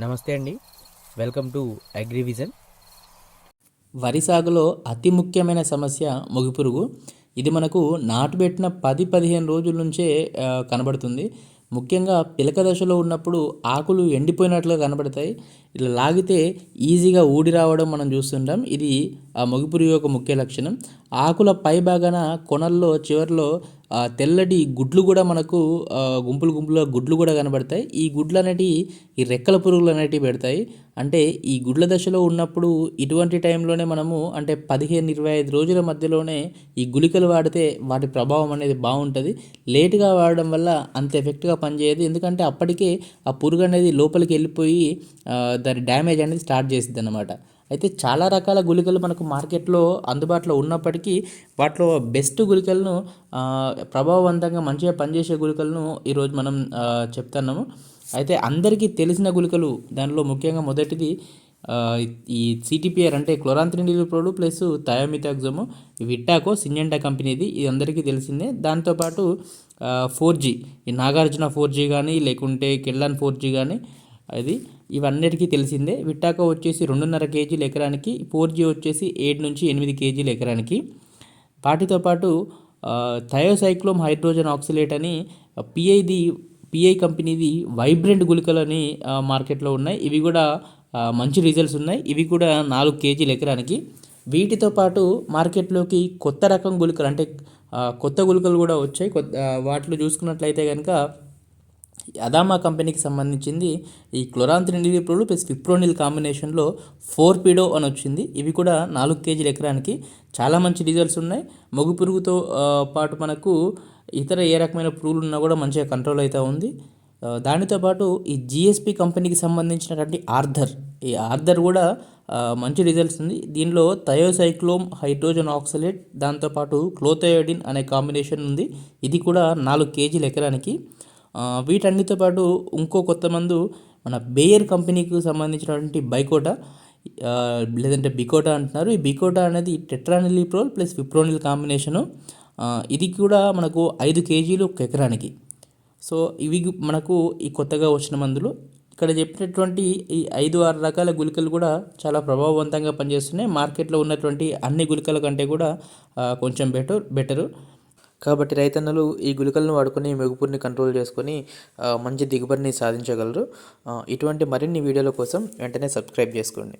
నమస్తే అండి. Welcome to Agrivision. వరి సాగులో అతి ముఖ్యమైన సమస్య మొగిపురుగు. ఇది మనకు నాటుబెట్టిన 10-15 రోజుల నుంచే కనబడుతుంది. ముఖ్యంగా పిలక దశలో ఉన్నప్పుడు ఆకులు ఎండిపోయినట్లుగా కనబడతాయి. ఇలా లాగితే ఈజీగా ఊడి రావడం మనం చూస్తుంటాం. ఇది ఆ మొగిపురుగు యొక్క ముఖ్య లక్షణం. ఆకుల పై భాగాన కొనల్లో చివర్లో తెల్లటి గుడ్లు కూడా మనకు గుంపులు గుంపులుగా గుడ్లు కూడా కనబడతాయి. ఈ గుడ్లు అనేటివి ఈ రెక్కల పురుగులు అనేటివి పెడతాయి. అంటే ఈ గుడ్ల దశలో ఉన్నప్పుడు ఇటువంటి టైంలోనే మనము అంటే 15-25 రోజుల మధ్యలోనే ఈ గుళికలు వాడితే వాటి ప్రభావం అనేది బాగుంటుంది. లేటుగా వాడడం వల్ల అంత ఎఫెక్ట్గా పనిచేయదు. ఎందుకంటే అప్పటికే ఆ పురుగు అనేది లోపలికి వెళ్ళిపోయి దాని డ్యామేజ్ అనేది స్టార్ట్ చేసిద్ది అన్నమాట. అయితే చాలా రకాల గుళికలు మనకు మార్కెట్లో అందుబాటులో ఉన్నప్పటికీ వాటిలో బెస్ట్ గుళికలను ప్రభావవంతంగా మంచిగా పనిచేసే గుళికలను ఈరోజు మనం చెప్తున్నాము. అయితే అందరికీ తెలిసిన గుళికలు దానిలో ముఖ్యంగా మొదటిది ఈ సిటిపిఆర్ అంటే క్లోరాంత్రినిలిప్రోల్ ప్లస్ థయోమిథాక్సమ్, విట్టాకో సింజెంటా కంపెనీది, ఇది అందరికీ తెలిసిందే. దాంతోపాటు 4G ఈ నాగార్జున 4G కానీ లేకుంటే కెల్లాన్ 4G కానీ అది ఇవన్నిటికీ తెలిసిందే. విట్టాకో వచ్చేసి 2.5 కేజీలు ఎకరానికి, 4G వచ్చేసి 7-8 కేజీలు ఎకరానికి. వాటితో పాటు థయోసైక్లోమ్ హైడ్రోజన్ ఆక్సిలేట్ అని పిఐ కంపెనీది వైబ్రెంట్ గుళికలని మార్కెట్లో ఉన్నాయి. ఇవి కూడా మంచి రిజల్ట్స్ ఉన్నాయి. ఇవి కూడా 4 కేజీలు ఎకరానికి. వీటితో పాటు మార్కెట్లోకి కొత్త రకం గుళికలు అంటే కొత్త గుళికలు కూడా వచ్చాయి. వాటిలో చూసుకున్నట్లయితే కనుక అదామా కంపెనీకి సంబంధించింది ఈ క్లోరాంత్రినిలిప్రోల్ ప్లస్ ఫిప్రోనిల్ కాంబినేషన్లో 4PIDO అని వచ్చింది. ఇవి కూడా 4 కేజీల ఎకరానికి. చాలా మంచి రిజల్ట్స్ ఉన్నాయి. మొగు పురుగుతో పాటు మనకు ఇతర ఏ రకమైన పురుగులు ఉన్నా కూడా మంచిగా కంట్రోల్ అవుతూ ఉంది. దానితో పాటు ఈ జిఎస్పి కంపెనీకి సంబంధించినటువంటి ఈ ఆర్థర్ కూడా మంచి రిజల్ట్స్ ఉంది. దీనిలో థయోసైక్లోమ్ హైడ్రోజన్ ఆక్సలేట్ దాంతోపాటు క్లోథయోడిన్ అనే కాంబినేషన్ ఉంది. ఇది కూడా 4 కేజీల ఎకరానికి. వీటన్నిటితో పాటు ఇంకో కొత్త మందు మన బేయర్ కంపెనీకి సంబంధించినటువంటి బైకోటా లేదంటే బికోటా అంటున్నారు. ఈ బికోటా అనేది టెట్రానిలిప్రోల్ ప్లస్ ఫిప్రోనిల్ కాంబినేషను. ఇది కూడా మనకు 5 కేజీలు ఒక ఎకరానికి. సో ఇవి మనకు ఈ కొత్తగా వచ్చిన మందులు. ఇక్కడ చెప్పినటువంటి ఈ 5-6 రకాల గుళికలు కూడా చాలా ప్రభావవంతంగా పనిచేస్తున్నాయి. మార్కెట్లో ఉన్నటువంటి అన్ని గుళికల కంటే కూడా కొంచెం బెటరు. కాబట్టి రైతన్నలు ఈ గుళికలను వాడుకొని మొగిపురుగుని కంట్రోల్ చేసుకొని మంచి దిగుబడిని సాధించగలరు. ఇటువంటి మరిన్ని వీడియోల కోసం వెంటనే సబ్స్క్రైబ్ చేసుకోండి.